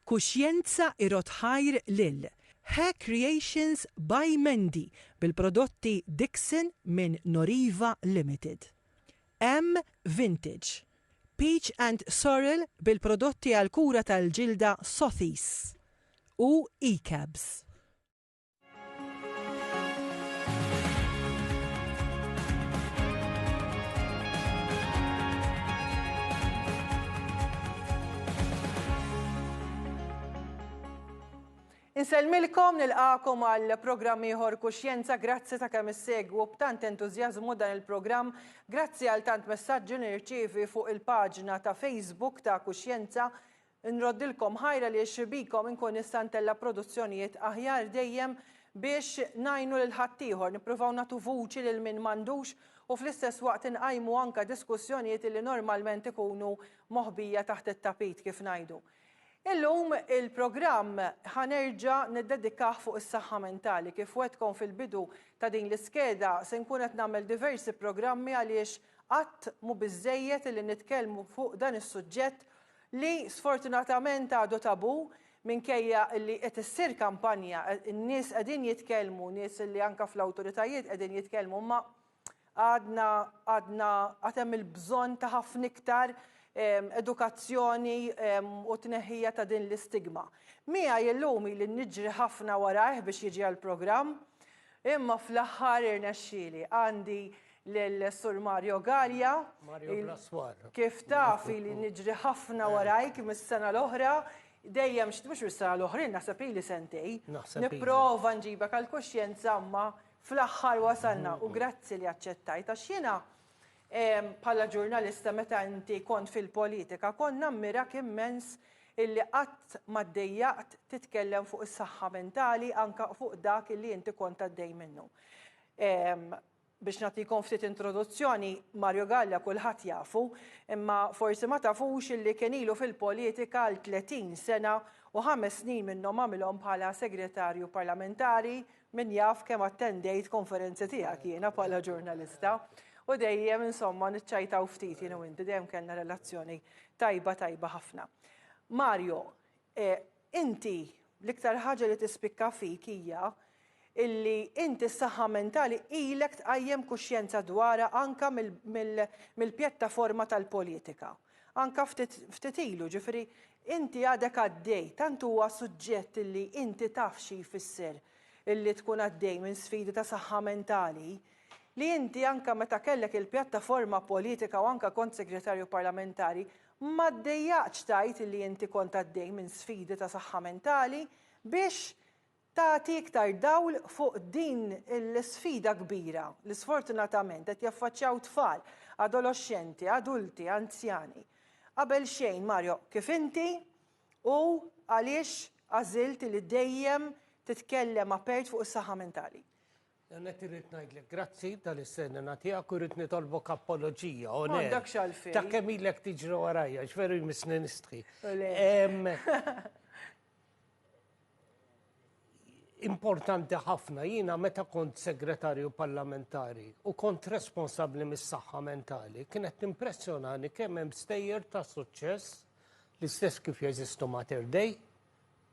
kuxjenza irrot ħajr lil Hair Creations by Mendy bil-prodotti Dixon minn Noriva Limited. M Vintage. Peach and Sorrel bil-prodotti għal kura tal-ġilda Sothis. U E-Cabs. Inselmilkom nilqakom għal programm ieħor Kuxjenza, grazzi ta' kemm issegwu b'tant entużjażmu dan il-programm, grazzi għal tant messaġġi nirċievi fuq il-paġna ta' Facebook ta' Kuxjenza. Nroddilkom ħajra li xbikom inkun nista' ntella produzzjonijiet aħjar dejjem biex ngħinu lil ħaddieħor, nippruvaw nagħtu vuċi lil min m'għandux u fl-istess waqt inqajmu anke diskussjonijiet li normalment ikunu moħbija taħt it-tapit kif ngħidu. Illum il-programm ħanerġa' niddedikah fuq is-saħħa mentali kif wedkom fil-bidu ta' din l-iskeda se nkun qed nagħmel diversi programmi għaliex qatt mhu biżżejjed li nitkellmu fuq dan is-suġġett li sfortunatament għadu tabu minkejja li qed issir kampanja, in-nies qegħdin jitkellmu, nies li anke fl-awtoritajiet qegħdin jitkellmu, ma għad hemm il-bżonn ta' ħafna iktar edukazzjoni u tneħħija ta' din l-istigma. Miegħi illum li niġri ħafna warajh biex jiġi għall-programm, imma fl-aħħar irnexxieli għandi lil-Sur Mario Gallia. Kif tafi li niġri ħafna warajk mis-sena l-oħra, dejjem mhux mis-sena l-oħrin naħseb ili sentej. Nipprova nġibek għall-kuxjenza imma fl-aħħar wasalna u grazzi li aċċettajt għax jiena bħala ġurnalista meta inti kont fil-politika kon nammirak immens illi qatt ma ddejjaqt titkellem fuq is-saħħa mentali anke fuq dak illi inti kont għaddej minnu. Biex nagħtikom ftit introduzzjoni, Mario Gallia kulħadd jafu, imma forsi ma tafux illi kien ilu fil-politika għal 30 sena u 5 snin minnhom għamilhom bħala segretarju parlamentari min jaf kemm attendejt konferenzi tiegħek jiena bħala ġurnalista. U dejjem insomma niċċajtaw ftit jienu inti dejjem kellna relazzjoni tajba ħafna. Mario, inti l-iktar ħaġa li tispikka fik hija illi inti s-saħħa mentali ilek tqajjem kuxjenza dwarha anke mill-pjattaforma tal-politika. Anke ftit ilu, ġifieri inti għadek għaddej, tant huwa suġġett illi inti taf xi jfisser illi tkun għaddej minn sfidi ta' saħħa mentali. Li inti anke meta kellek il-pjattaforma politika u anke kont segretarju parlamentari ma ddejjaqx tajt li inti kont għaddej minn sfidi ta' saħħa mentali biex tagħti iktar dawl fuq din l-sfida kbira li sfortunatament qed jaffaċċjaw tfal, adolescenti, adulti, anzjani. Qabel xejn, Mario, kif inti u għaliex għażilt li dejjem titkellem apert fuq is-saħħa mentali? Għannet irrit najdlek, grazzi tal-istennina tijak u irrit nitolbok apologija. Għandak xalfej. Ta' kemilek tiġru għarajja, ġveru jmisni nistħi. Importanti ħafna, jina meta kont segretarju parlamentari u kont responsabli mis-saħħa mentali, kienet impressjonani kemm hemm stejjer ta' suċċess l-istess kif jeżistu Mater Dei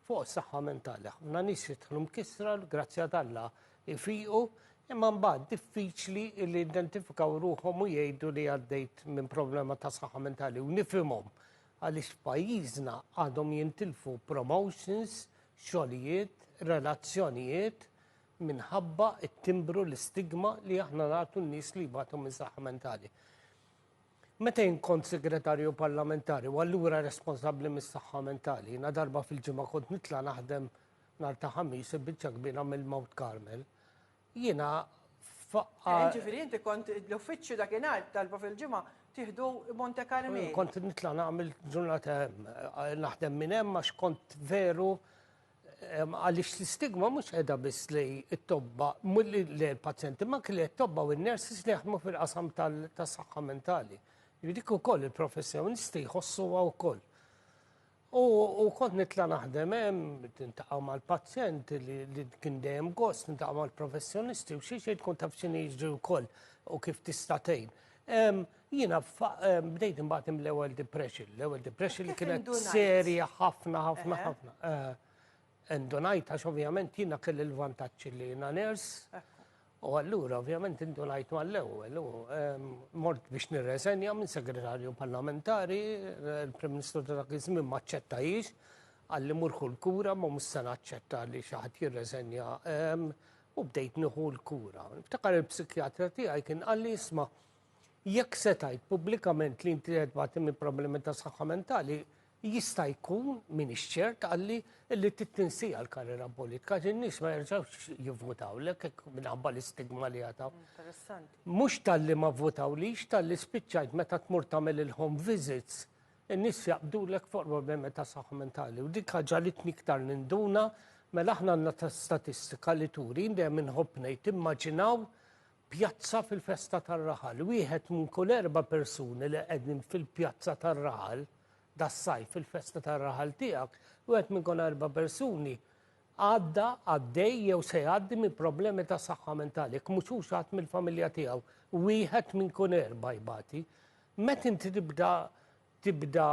fuq saħħa mentali. Ħafna nies jidħlu mkissra, grazzja Alla ifiqu, imma mbagħad diffiċli li identifikaw ruħhom u jgħidu li għaddejt minn problema ta' saħħa mentali u nifhimhom għaliex pajjiżna għadhom jintilfu promotions, xogħlijiet, relazzjonijiet minħabba t-timbru l-istigma li aħna nagħtu n-nies li jbagħtu minn saħħa mentali. Meta kont segretarju parlamentari u allura responsabbli mis-saħħa mentali, jiena darba fil-ġimgħa kont nitla' naħdem nhar ta' ħamis biċċa kbira mill-Mount Carmel. Jiena ġifieri inti kont l-uffiċċju dakinhar talba fil-ġimgħa tieħdu Monte Carmel. Kont nitla' nagħmel ġurnata naħdem minn hemm għax kont veru għaliex l-istigma mhux qiegħda biss li t-tobba l-pazjenti ma kelli t-tobba u n-nurses li jaħdmu fil-qasam tas-saħħa mentali. Dik ukoll il-professjonisti jħossuha wkoll. U kont nitla' naħdem hemm, nintaqgħu mal-pazjent li kien dejjem gost, nintaqgħu mal-professjonisti u xi xejn tkun taf x'inhi jiġri wkoll u kif tista' tgħin. Jiena bdejt imbagħad l-ewwel depression. L-ewwel depression li kienet indunajt? serja ħafna. Indunajt għax ovvjament jiena kelli l-vantaġġ li jiena ners. U allura ovvjament indunajt mal-ewwel. Mort biex nirreżenja minn segretarju parlamentari, il-Prim Ministru ta' dak iż-żmien ma aċċettajix, għalli murħu l-kura ma mhux se naċċetta li xi ħadd jirreżenja. U bdejt nieħu l-kura. Niftakar il-psikjatra tiegħi kien qalli isma' jekk se tgħid pubblikament li inti qed bagħti minn problemi ta' saħħa mentali, jista' jkun min ix-ċert qalli li tittinsija l-karriera politika ġin-nies ma jerġgħux jivvutawlek minħabba l-istigma li għataw. Interessanti. Mhux talli ma vvutawlix, talli spiċċajt meta tmur tagħmel il-home visits, in-nies jaqbdulek fuq problemi ta' saħħa mentali. U dik ħaġalitni iktar ninduna mela aħna għandna ta' statistika li turi dejjem inħobb ngħid immaġinaw pjazza fil-festa tar-Raħal. Wieħed minn kull 4 persuni li qegħdin fil-pjazza tar-Raħal das-sajf fil-festa tar-Raħal tiegħek, wieħed minn kull 4 persuni għaddej jew se jgħaddi minn problemi ta' saħħa mentali. Jekk mhux ħadd mill-familja tiegħu, wieħed minn kull 4 jbati. Meta inti tibda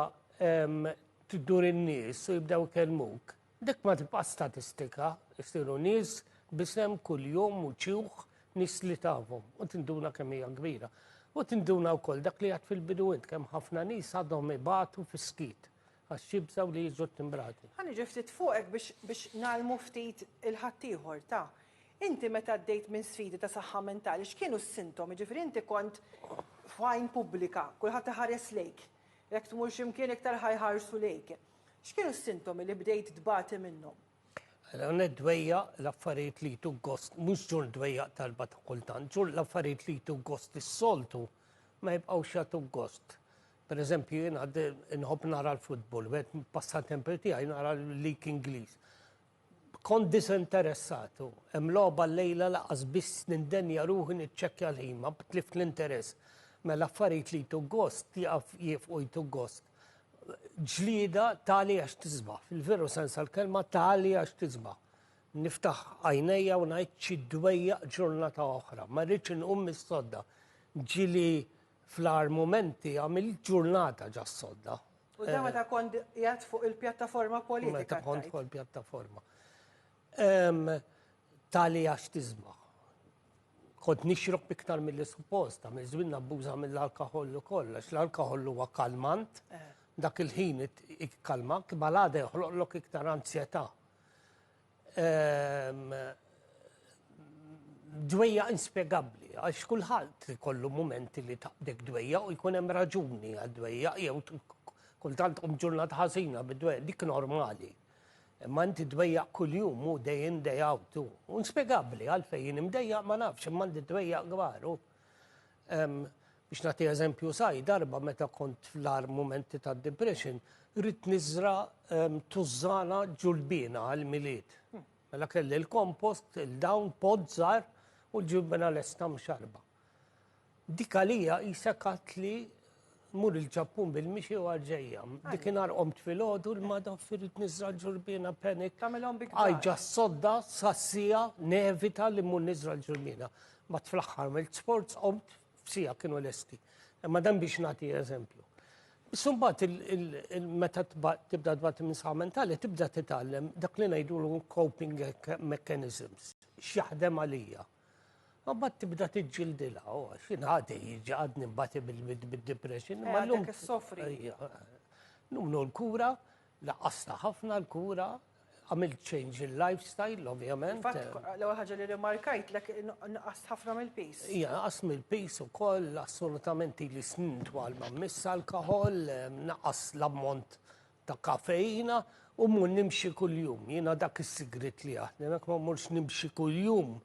tiddur in-nies u jibdew ikellmuk, dik ma tibqa' statistika, jsiru nies b'isem kuljum u ċiuħ nies li tafhom u tinduna kemm hija kbira. U tinduna wkoll dak li għad fil-bidu int kemm ħafna nies għadhom ibatu fis-skit għax jibżgħu li jiġu timbrati. Ħani ftit fuqek biex nagħlmu ftit il-ħaddieħor ta' inti meta għaddejt minn sfidi ta' saħħa mentali, x'kienu s-sintomi? Ġifieri inti kont f'għajn pubblika, kulħadd iħares lejk, jekk tmur x'imkien iktar ħajħarsu lejk. X'kienu s-sintomi li bdejt tbati minnhom? Għana dwejja l-affarijiet li tu gost, mux ġur dwejja talba ta' kultant, ġur l-affarijiet li tu gost is-soltu ma jibqgħux jagħtu gost. Per eżempju, jien nħobb nara l-futbol, għed passatemper tiegħi nara l-lig Ingliż. Kont disinteressatu, hemm logħba l-lejla laqas biss nindenja ruħi niċċekkja l-ħin, ma tlift l-interess. Mela affarijiet li tu gost jifqu jtu gost. Ġlieda tali għax tizbaħ, fil-veru sens għal-kelma tali għax tizbaħ. Niftaħ għajnejja u ngħid xi dwejjaq ġurnata oħra, ma rridx inqum mis-sodda. Ġili fl-ar momenti għamil ġurnata ġa s-sodda. U da meta kont qiegħed fuq il-pjattaforma politika. Meta kont fuq il-pjattaforma. Tali għax tizbaħ. Kont nixrob iktar mill-li supposta, mill-żwien nabbuża mill-alkohol ukoll, għax l-alkohol huwa kalmant. Dak il-ħin ikkalmak, balada joħloqlok iktar ansjetà. Dwejja inspjegabbli, għax kulħadd ikollu momenti li taqdek dwejja u jkun hemm raġuni għad-dwejja, jew kultant ġurnata ħażina bid-dwejja, dik normali. Imma inti dwejja kuljum u day in day out. Inspjegabbli għalfejn imdejja ma nafx, imma inti dwejja kbar. Biex nagħti eżempju darba meta kont fl-ar momenti ta' depression, rrid niżra tużżana ġulbina għal-miliet. Mela kelli l-kompost, il-dawn, pod żgħar u l-ġulbina lesta mxarba. Dik għalija jisekat li mur il-Ġappun bil-mixi u għalġejja. Dikinhar qomt fil-ħodu l-mada rrid niżra l-ġulbina penik. Tagħmilhom bik Għajġa sodda, sassija, nevita li mur niżra l-ġulbina. Ma fl-aħħar mill-sports qomt f'sija kienu lesti. Imma dan biex nagħti eżempju. Sumbat meta tibda tbati minn saħħa mentali, tibda titgħallem dak li ngħidulu coping mechanisms, x'jaħdem għalija. Mbagħad tibda tiġġildilha, x'in ħadi jiġi għadni mbagħad bid-depression. Għadek is-sofri. Numnu l-kura, laqqasta ħafna l-kura, għamilt change il-lifestyle, ovvjament. L-ewwel ħaġa li rimarkajt lek naqast ħafna mill-pis. Ija, naqas mill-pis ukoll, assolutament li snin twal ma missa alkohol, naqas l-ammont ta' kafeina u mur nimxi kuljum. Jiena dak is-sigrit li jaħdem, ma mmurx nimxi kuljum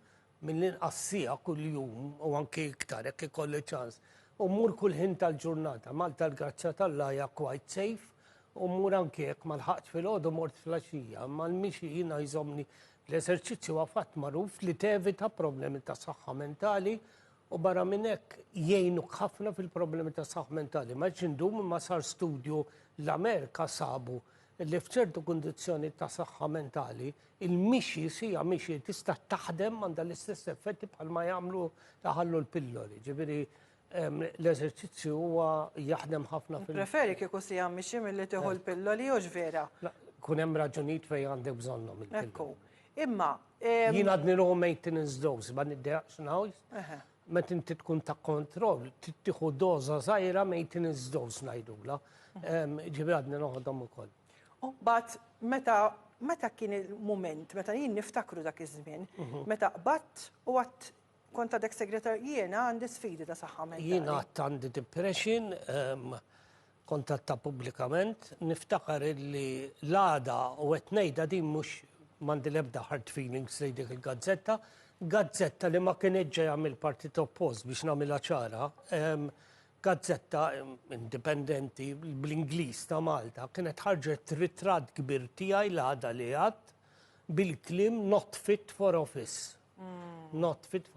mill-inqas sija kuljum u anke iktar jekk ikolli ċans. U mmur kull ħin tal-ġurnata, Malta l-grazzja tal-Alla hija quite safe. U mur anke jekk ma lħaqx fil-ħodu mort fil-għaxija, ma l-mixi jiena jżomni l-eżerċizzju għafat magħruf li tevita problemi ta' saħħa mentali u barra minn hekk jgħinuk ħafna fil-problemi ta' saħħa mentali. Ma ġindum ma sar studju l-Amerika sabu li f'ċertu kundizzjoni ta' saħħa mentali il-mixi sija mixi tista' taħdem għandha l-istess effetti bħalma jagħmlu taħallu l-pilloli. Ġifieri L-eżerċizzju huwa jaħdem ħafna Preferi kieku si jammixi mill-li tiħu l-pilloli u vera. Kun hemm raġunijiet fejn għandek bżonnhom il-pilloli. Ekku. Imma. Jien għadni ruħu maintenance dose, ma niddeqx nawis. Meta inti tkun ta' kontroll, tieħu doza żgħira maintenance dose ngħidula. Ġifieri għadni noħodhom ukoll. Bat meta kien il-moment, meta jien niftakru dak iż-żmien, meta qabatt u għadt kont għadek segretar jiena għandi sfidi ta' saħħa mentali. Jiena għadt għandi depression, kontatta pubblikament, niftakar li l-għada u qed ngħidha din mhux m'għandi l-ebda hard feelings lejn dik il-gazzetta, gazzetta li ma kienet ġejja mill-partit oppost biex nagħmilha ċara, gazzetta indipendenti bl-Ingliż ta' Malta kienet ħarġet ritratt kbir tiegħi l-għada li għadd bil-kliem not fit for office. Not fit for...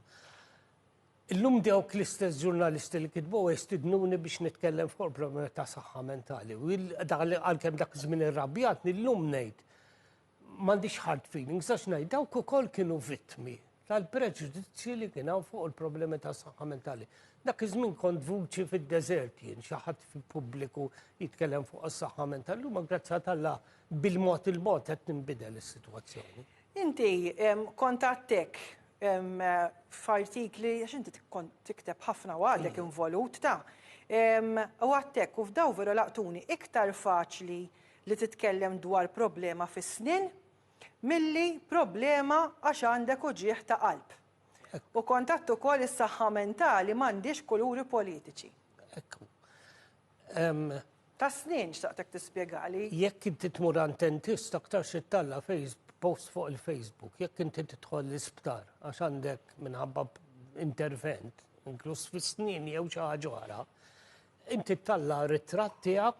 Illum dewk l-istess ġurnalisti li kitbu jistidnuni biex nitkellem fuq problemi ta' saħħa mentali. U għalkemm dak żmien irrabjatni llum ngħid m'għandix hard feelings għax ngħid dawk ukoll kienu vittmi tal-preġudizzji li kien hawn fuq il-problemi ta' saħħa mentali. Dak iż-żmien kont vuċi fid-deżert jien xi ħadd fil-pubbliku jitkellem fuq is-saħħa mentali u ma grazzi Alla bil-mod il-mod qed tinbidel is-sitwazzjoni. Inti kont għattek f'artikli għax inti tikteb ħafna għadek involut ta' u għattek u f'daw veru laqtuni iktar faċli li titkellem dwar problema fis-snin milli problema għax għandek uġieħ ta' qalb. U kontattu kol is-saħħa mentali m'għandix kuluri politiċi. Ekku. Ta' snin xtaqtek tispjegali. Jekk inti tmur antentist aktar xittalla post fuq il-Facebook, jekk inti tidħol l-isptar għax għandek minħabba intervent, inkluż fis-snin jew xi ħaġa oħra, inti talla ritratt tiegħek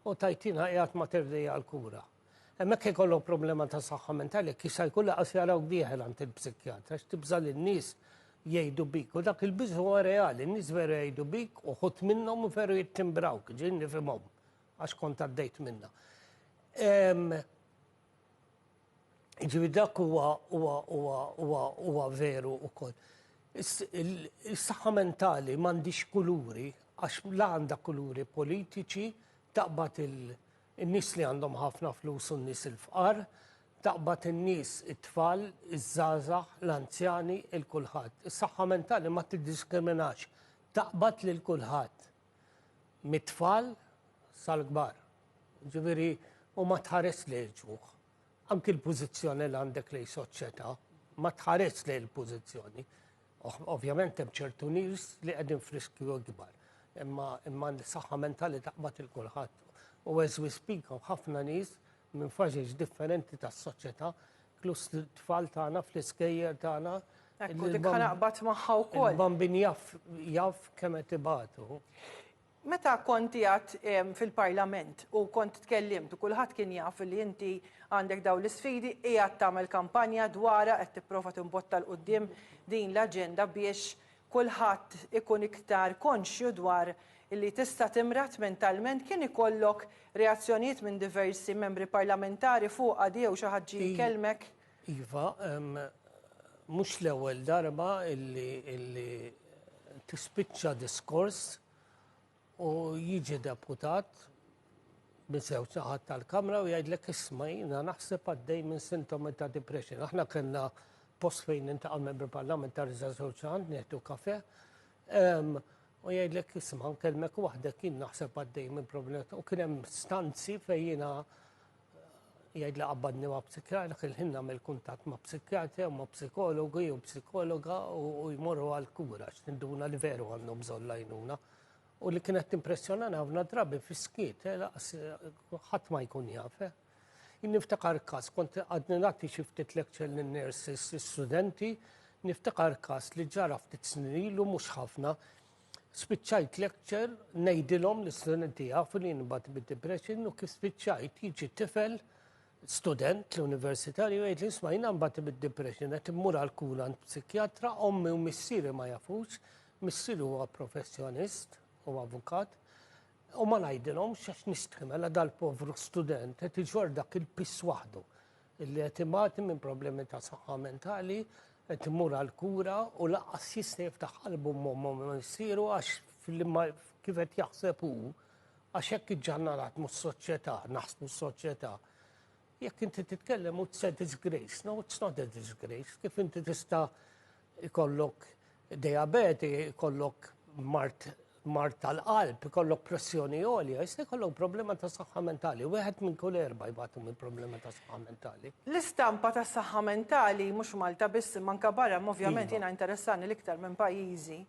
u tajtina qiegħed ma terdejja l-kura. Hemmhekk ikollok problema ta' saħħa mentali, kif se jkun laqas jaraw dieħel għand il-psikjatra, għax tibżal in-nies jgħidu bik. U dak il-biż huwa reali, n-nies veru jgħidu bik u ħudt minnhom u veru jittimbrawk, ġien nifhimhom għax kont għaddejt minnha. Ġifieri dak huwa veru wkoll. Is-saħħa mentali m'għandix kuluri għax la għandha kuluri politiċi taqbad in-nies li għandhom ħafna flus u n-nies il-fqar, taqbad in-nies it-tfal, iż-żgħażagħ, l-anzjani, il-kulħadd. Is-saħħa mentali ma tiddiskriminax, taqbad lil kulħadd. Mit-tfal sal-kbar. Ġifieri u ma tħares lejn ġuħ. Anki l-pożizzjoni li għandek lejn soċjetà ma tħares lejn il-pożizzjoni. Ovvjament hemm ċertu nies li qegħdin friskju kbar. Imma l-saħħa mentali taqbad il-kulħadd. U as we speak ħafna nies minn faġeġ differenti tas-soċjetà, klus t-tfal tagħna fl-iskejjer tagħna. Ekku dik ħanaqbad magħha wkoll. Il-bambin jaf kemm qed ibatu. Meta konti għat fil-parlament u kont tkellimt u kulħadd kien jaf li inti għandek daw l-isfidi qiegħed tagħmel kampanja dwarha qed tipprova timbotta l qudiem din l-aġenda biex kulħadd ikun iktar konxju dwar illi tista' timrat mentalment. Kien ikollok reazzjonijiet minn diversi membri parlamentari fuq għadi jew xi ħadd ġie jkellmek? Iva, mhux l-ewwel darba illi tispiċċa diskors u jiġi deputat biżewġ naħat tal-Kamra u jgħidlek isma' jiena naħseb għaddej minn sintomi ta' depression. Aħna kellna post fejn intaqa' membri parlamentari żewġ ħand nieħdu kafe. U jgħidlek isma' nkellmek waħdek jien naħseb għaddej minn problemi u kien hemm stanzi fejn jiena jgħidlek qabbadni ma' psikjatra, kien nagħmel kuntatt ma' psikjatra u ma' psikologu jew psikologa u jmorru għall-kura x'tinduna li veru għandhom bżonn għajnuna. U li kienet impressjonana ħafna drabi fiskiet, ħadd ma jkun jaf. Niftakar każ, kont għadni nagħti xi ftit lecture lin-nurses studenti, niftakar każ li ġara ftit snin ilu mhux ħafna. Spiċċajt lecture ngħidilhom l-istudenti jafu li nbagħad bid-depression u kif spiċċajt jiġi tifel student l-universitarju jgħid li isma' jiena nbagħad bid-depression qed immur għall-kura għand psikjatra, ommi u missieri ma jafux, missieri huwa professjonist u avukat, u ma ngħidilhomx għax nistħimel dal-povru student qed iġor dak il-piss waħdu illi qed imagħti minn problemi ta' saħħa mentali, qed imur għall-kura u laqqas jista' jiftaħ qalbu mmhom issieru għax kif qed jaħseb hu għax hekk iġġarnalat mus-soċjetà, naħsbu s-soċjetà. Jekk inti titkellem u tse disgrace, no, it's not a disgrace. Kif inti tista' ikollok diabeti, ikollok mart tal-qalb, ikollok pressjoni għolja, jista' jkollok problema ta' saħħa mentali. Wieħed minn kull 4 jbagħtu minn problema ta' saħħa mentali. L-istampa ta' saħħa mentali mhux Malta biss manka barra, ovvjament jiena interessani l-iktar minn pajjiżi.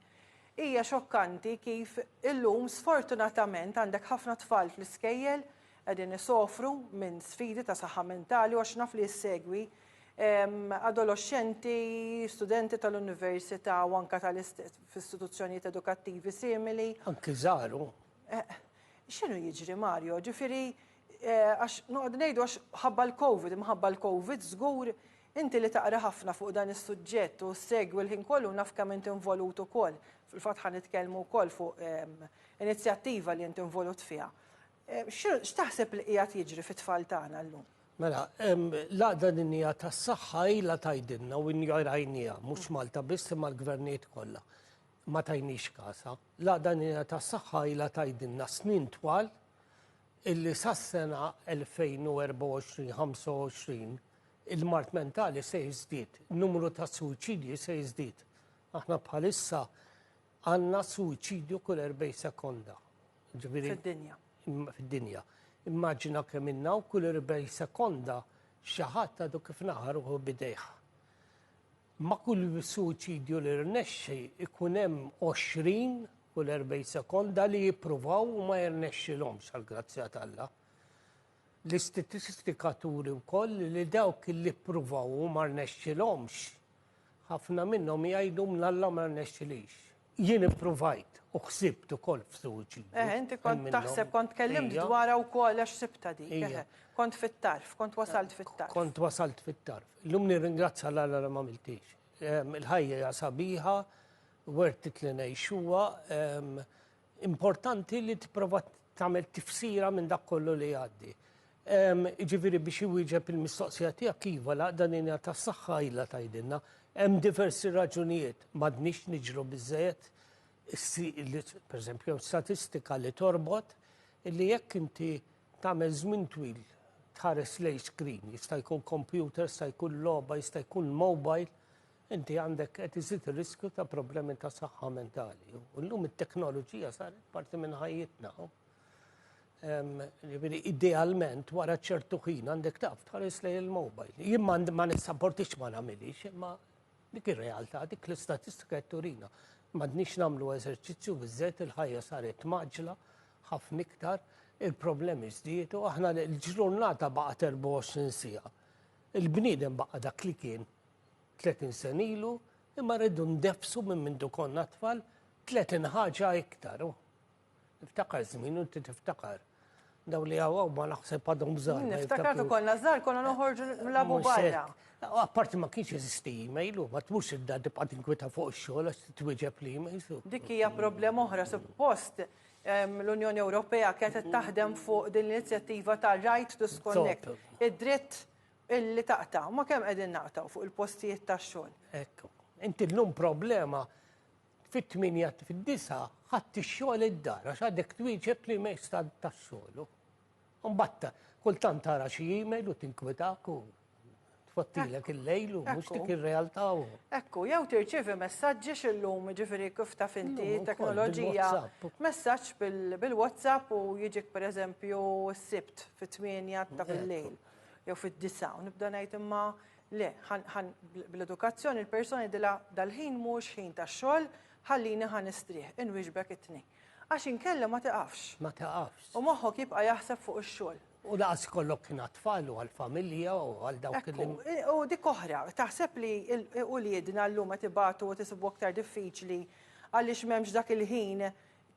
Hija xokkanti kif illum sfortunatament għandek ħafna tfal fl-iskejjel qegħdin isofru minn sfidi ta' saħħa mentali u għax naf li jissegwi adolescenti, studenti tal-università u anka tal-istituzzjonijiet edukattivi simili. Anki żaru. X'inhu jiġri Mario? Ġifieri għax noqgħod ngħidu għax ħabba l-COVID, imħabba l-COVID żgur inti li taqra ħafna fuq dan is-suġġett u segwi l-ħin kollu naf kemm inti involut ukoll. Fil-fatt ħa nitkellmu wkoll fuq inizjattiva li inti involut fiha. X'taħseb li qiegħed jiġri fit-tfal tagħna llum? Mela, l-għaqda dinja tas-saħħa ilha tgħidilna u njorajnija, mhux Malta biss imma l-gvernijiet kollha. Ma tajniex kasa. L-għaqda dinja tas-saħħa ilha tgħidilna snin twal illi sas-sena 2024-25 il-mart mentali se jiżdied, numru ta' suwiċidji se jiżdied. Aħna bħalissa għandna suwiċidju kull 40 sekonda. Fid-dinja. Fid-dinja. Immaġina kemm minna u kull 40 sekonda xi ħadd għadu kif naħaruhu bidejh. Ma kull suwiċidju li rnexxi ikun hemm 20 kull 40 sekonda li jippruvaw u ma jirnexxilhomx għall-grazzja tal-Alla. L-istatistika turi wkoll li dawk li ppruvaw u ma rnexxilhomx ħafna minnhom jgħidu mnalla ma rnexxilix. Jien ippruvajt u ħsibt ukoll f'suwiċidju. Inti kont taħseb kont tkellimt dwarha wkoll għax sibta dik. Kont fit-tarf, kont wasalt fit-tarf. Kont wasalt fit-tarf. Illum nirringrazzja l-Alla li ma għamiltix. Il-ħajja sabiħa, wertit li ngħixuha, importanti li tipprova tagħmel tifsira minn dak kollu li għaddi. Ġifieri biex iwieġeb il-mistoqsija tiegħek iva l-għaqda dinja tas-saħħa ilha tgħidilna. Hemm diversi raġunijiet m'għadniex niġru biżżejjed. Per eżempju, statistika li torbot illi jekk inti tagħmel żmien twil tħares lejn screen, jista' jkun computer, jista' jkun logħba, jista' jkun mobile, inti għandek qed iżid ir-riskju ta' problemi ta' saħħa mentali. U llum it-teknoloġija saret parti minn ħajjitna. Idealment wara ċertu ħin għandek taf tħares lejn il-mobile. Jien ma nissapportix ma nagħmilix, imma dik ir-realtà, dik l-istatistika qed turina. M'għadniex nagħmlu eżerċizzju biżżejjed il-ħajja saret maġla ħafna iktar, il-problemi żdietu, aħna l-ġurnata baqgħet 24 siegħa. Il-bniedem baqa' dak li kien 30 sen ilu, imma rridu ndefsu minn mindu konna tfal 30 ħaġa iktar. Niftakar żmien u inti tiftakar. Daw li għaw ma naħseb għadhom żgħar. Niftakar ukoll żgħar konna noħorġu nilagħbu barra. Apparti ma kienx jeżisti email u ma tmux id-dar tibqa' tinkweta fuq ix-xogħol għax titwieġeb l-email. Dik hija problema oħra suppost l-Unjoni Ewropea kienet taħdem fuq din l-inizjattiva ta' Right to Disconnect. Id-dritt illi taqta' ma kemm qegħdin naqtaw fuq il-postijiet tax-xogħol. Ekku. Inti llum problema fit-8 fid-9 ħadd ix-xogħol id-dar għax għadek twieġeb l-email tax-xogħol. Mbatta, kultant tara xi email u tinkwetak u tfottilek il-lejl u mhux dik ir-realtà. Ekku, jew tirċievi messaġġi x'illum ġifieri kif taf inti teknoloġija. Messaġġ bil-WhatsApp u jiġik pereżempju s-sibt fit-8 ta' fil-lejl jew fid-9 u nibda ngħid imma le, bl-edukazzjoni il-persuni dal-ħin mhux ħin tax-xogħol ħallini ħanistrieħ, inwieġbek it-tnejn. Għax inkella ma taqafx. Ma taqafx. U moħħok jibqa' jaħseb fuq ix-xogħol. U laqas kollok kien tfal u għall-familja u għal dawk il U dik oħra, taħseb li uliedna llum qed ibatu u tisibu aktar diffiċli għaliex m'hemmx dak il-ħin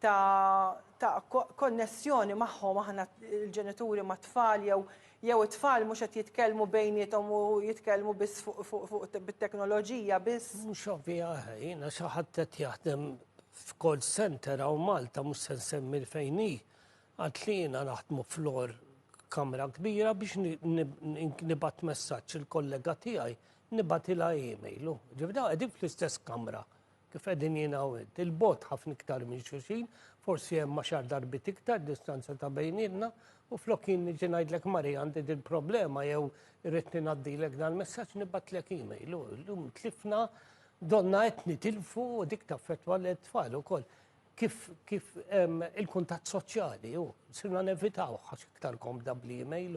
ta' konnessjoni magħhom aħna l-ġenituri ma' tfal jew it-tfal mhux qed jitkellmu bejniethom u jitkellmu biss fuq bit-teknoloġija biss. Mhux ovvja jiena xi ħadd qed jaħdem f'call center għaw Malta mhux se nsemmi fejn hi għad li jiena naħdmu flor kamra kbira biex nibat messaġġ il-kollega tiegħi nibatilha email. Ġifda qegħdin fl-istess kamra kif qegħdin jiena għed. Il-bot ħafna iktar minn xulxin, forsi hemm ma' xar darbit iktar distanza ta' bejnietna, u flok jien niġi ngħidlek Mari għandi din problema jew irrid ngħaddilek dan messaġġ nibgħatlek email. Llum tlifna donna qed nitilfu u dik taffettwa l-tfal ukoll. Kif il-kuntatt soċjali u sirna nevitaw għax iktar komda bl-email.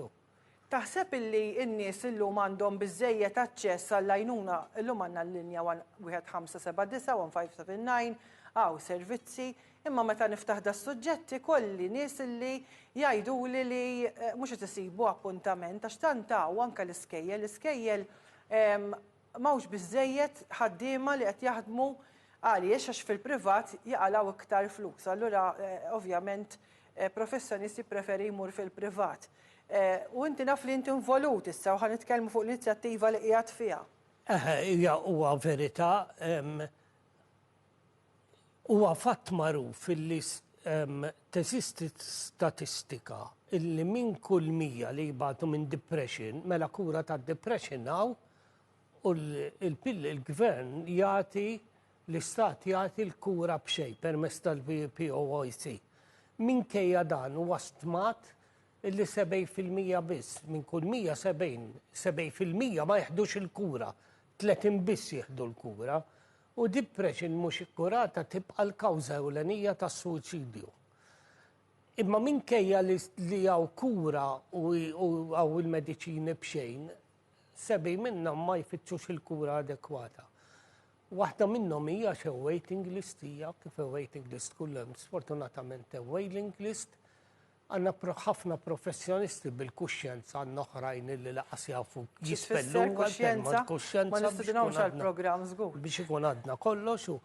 Taħseb illi n-nies illum għandhom biżżejjed aċċess għall-għajnuna, illum għandna l-linja 1579 għaw servizzi, imma meta niftaħ da suġġetti kolli nies illi jgħiduli li mhux qed isibu appuntament għax tantaw anke l-iskejjel m'hawnx biżżejjed ħaddiema li qed jaħdmu għaliex għax fil-privat jaqalaw iktar flus. Allura ovvjament professjonisti preferi jmur fil-privat. U inti naf li inti involut issa u ħanitkellmu fuq l-inizjattiva li qiegħed fiha. Hija huwa verità huwa fatt magħruf illi teżisti statistika illi minn kull 100 li jibgħatu minn depression mela kura tad-depression hawn u il-gvern jagħti l-istat jagħti l-kura b'xejn permezz tal-POIC. Minkejja dan huwa stmat illi 70% biss, minn kull 170% ma jeħdux il-kura, 30 biss jieħdu l-kura, u depression mhux ikkurata tibqa' l-kawża ewlenija tas-suċidju. Imma minkejja li hawn kura u hawn il-mediċini b'xejn, 70 minnhom ma jfittxux il-kura adekwata. Waħda minnhom hija xi waiting list hija kif waiting list kullhem sfortunatament waiting list. Għanna ħafna professjonisti bil-kuxjenza għanna oħrajn li laqas jafu jispellu kuxjenza ma nistudinawx għal-programm żgur. Biex ikun għadna kollox u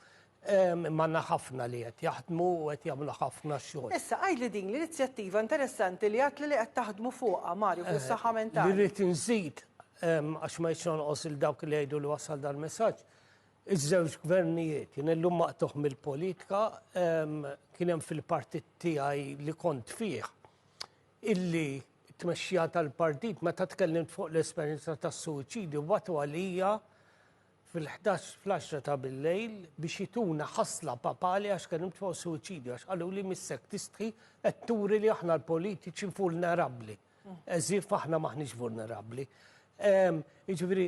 manna ħafna li qed jaħdmu u qed jagħmlu ħafna xogħol. Issa għajdli din l-inizjattiva interessanti li għatli li qed taħdmu fuqha Mario fis-saħħa mentali. Li rrid inżid għax ma jxonqos il dawk li jgħidu li wasal dal-messaġġ. Iż-żewġ gvernijiet, jien illum maqtuħ mill-politika, kien hemm fil-partit tiegħi li kont fih illi t-tmexxija tal-partit meta tkellimt fuq l-esperjenza tas-suċidju batu għalija fil-11 fl-10 ta' bil-lejl biex jituna ħasla papali għax kellimt fuq suċidju għax qalu li missek tistħi qed turi li aħna l-politiċi vulnerabbli. Eżif aħna maħniex vulnerabbli. Jiġifieri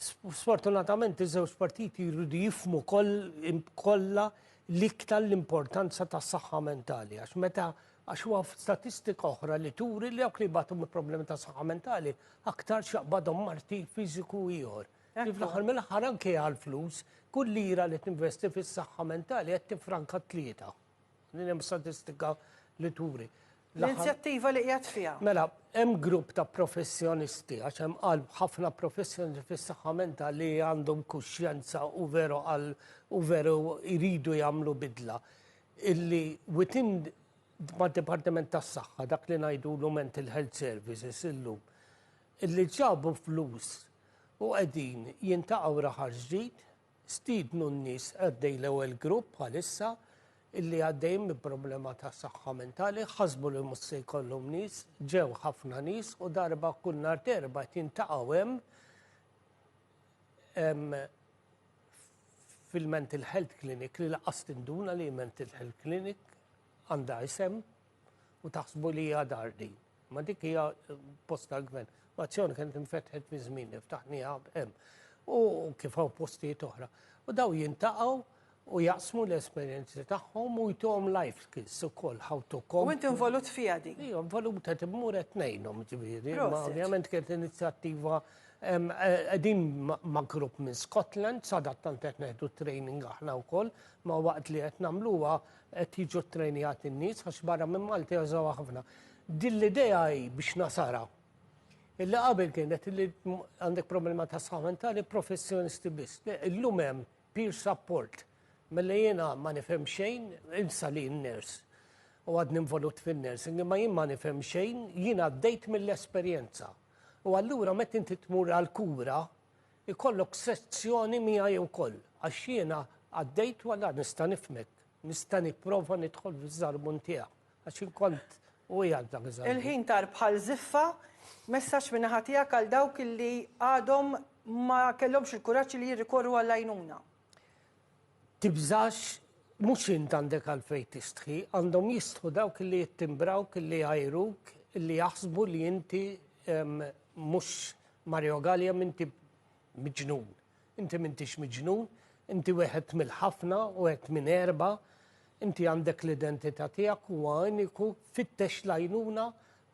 sfortunatament iż-żewġ partiti jridu jifhmu kollha l-iktar l-importanza tas-saħħa mentali għax meta għax huwa statistika oħra li turi li dawk li jbagħtu problemi ta' saħħa mentali aktar x'jaqbadhom marti fiżiku ieħor. Fl-aħħar mill-aħħar anke għall-flus, kull lira li tinvesti fis-saħħa mentali qed tifranka 3. Din hemm statistika li turi. L-inizjattiva li qiegħed fiha. Mela, hemm grupp ta' professjonisti għax hemm qal ħafna professjonisti fis-saħħa mentali li għandhom kuxjenza u veru jridu jagħmlu bidla. Illi within mad-Dipartiment tas-Saħħa dak li ngħidulu Mental Health Services illum illi ġabu flus u qegħdin jintaqgħu raħar ġdid, stiednu n-nies għaddej l-ewwel grupp bħalissa illi għaddejjin bi problema ta' saħħa mentali, ħasbu li mhux se jkollhom nies, ġew ħafna nies u darba kull nhar terba' jintaqgħu hemm fil-Mental Health Clinic li laqas tinduna li Mental Health Clinic għandha isem u taħsbu li hija dar din. Ma dik hija posta gvern. Azzjoni kienet infetħet fi żmien ftaħniha hemm. U kif hawn postijiet oħra. U daw jintaqgħu u jaqsmu l-esperjenzi tagħhom u jtuhom life skills ukoll how to cope. U inti involut fiha din. Ija, involuta timmur qed ngħinhom ġifieri. Ma ovvjament kienet inizjattiva qegħdin ma' grupp minn Scotland, sadattant qed neħdu training aħna wkoll, ma waqt li qed nagħmluha qed jiġu traininjat in-nies għax barra minn Malti jażgħu ħafna. Din l-idea hi biex nasara. Illi qabel kienet illi għandek problema ta' saħħa mentali professjonisti biss. Illum hemm peer support. Mela jiena ma nifhem xejn, insa li n-ners. U għad involut fin-nursing, imma jien ma nifhem xejn, jiena għaddejt mill-esperjenza. U allura meta inti tmur għall-kura, ikollok sezzjoni miegħi wkoll. Għax jiena għaddejt wara nista' nifhmek, nista' nipprova nidħol fiż-żarbun tiegħek. Għax inkont u hija dak iż-żarbun. Il-ħin tar bħal ziffa, messaġġ minn ħatijak għal dawk illi għadhom ma kellhomx il-kuraġġ li jirrikorru għall-għajnuna. tibżax mhux int għandek għalfejn tistħi, għandhom jistħu dawk li jittimbrawk, li jgħajruk, li jaħsbu li inti mhux Mario Gallia minti miġnun. Inti m'intix miġnun, inti wieħed mill-ħafna u wieħed minn erba', inti għandek l-identità tiegħek huwa uniku, fittex l-għajnuna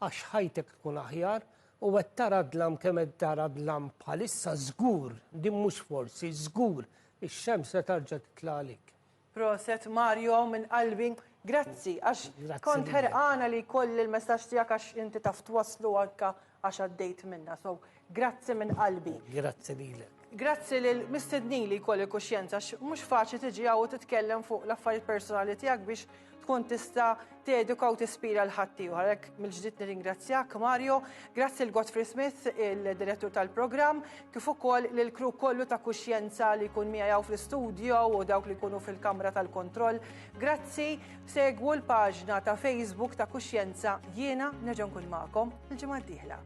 għax ħajtek tkun aħjar u qed tara dlam kemm qed tara dlam bħalissa żgur, din mhux forsi żgur, ix-xems se tarġa' titla' għalik. Proset Mario minn qalbi, grazzi, għax kont ħerqana li koll il-messaġġ tiegħek għax inti taf twasslu anke għax għaddejt minna. So, grazzi minn qalbi. Grazzi lilek. Grazzi lil mistednin li jkolli kuxjenza għax mhux faċli tiġi u titkellem fuq l-affarijiet personali tiegħek biex tkun tista' teduka u tispira l-ħadd ieħor. Għalhekk mill-ġdid nirringrazzjak Mario, grazzi l Godfrey Smith, il-direttur tal-programm, kif ukoll lill kru kollu ta' kuxjenza li jkun miegħu fl-istudio u dawk li jkunu fil-kamra tal-kontroll. Grazzi, segwu l-paġna ta' Facebook ta' Kuxjenza, jiena nerġa' nkun magħkom il-ġimgħa d-dieħla.